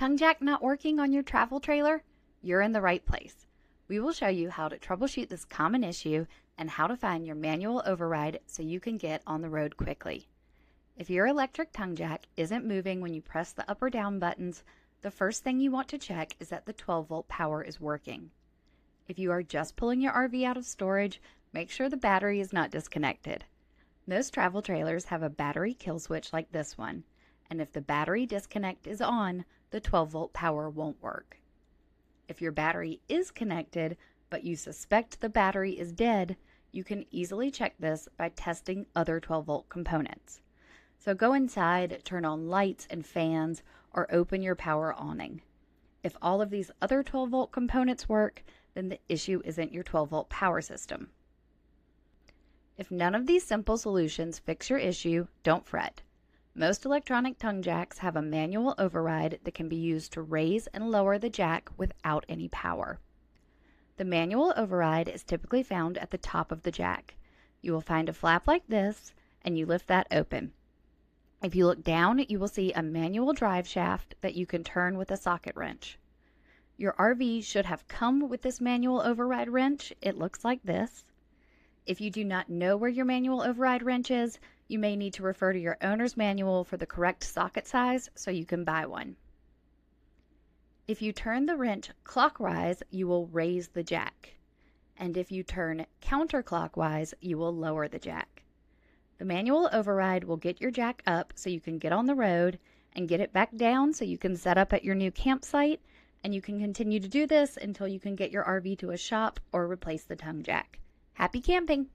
tongue jack not working on your travel trailer? You're in the right place. We will show you how to troubleshoot this common issue and how to find your manual override so you can get on the road quickly. If your electric tongue jack isn't moving when you press the up or down buttons, the first thing you want to check is that the 12-volt power is working. If you are just pulling your RV out of storage, make sure the battery is not disconnected. Most travel trailers have a battery kill switch like this one, and if the battery disconnect is on, the 12-volt power won't work. If your battery is connected, but you suspect the battery is dead, you can easily check this by testing other 12-volt components. So go inside, turn on lights and fans, or open your power awning. If all of these other 12-volt components work, then the issue isn't your 12-volt power system. If none of these simple solutions fix your issue, don't fret. Most electronic tongue jacks have a manual override that can be used to raise and lower the jack without any power. The manual override is typically found at the top of the jack. You will find a flap like this, and you lift that open. If you look down, you will see a manual drive shaft that you can turn with a socket wrench. Your RV should have come with this manual override wrench. It looks like this. If you do not know where your manual override wrench is, you may need to refer to your owner's manual for the correct socket size so you can buy one. If you turn the wrench clockwise, you will raise the jack. And if you turn counterclockwise, you will lower the jack. The manual override will get your jack up so you can get on the road and get it back down so you can set up at your new campsite, and you can continue to do this until you can get your RV to a shop or replace the tongue jack. Happy camping!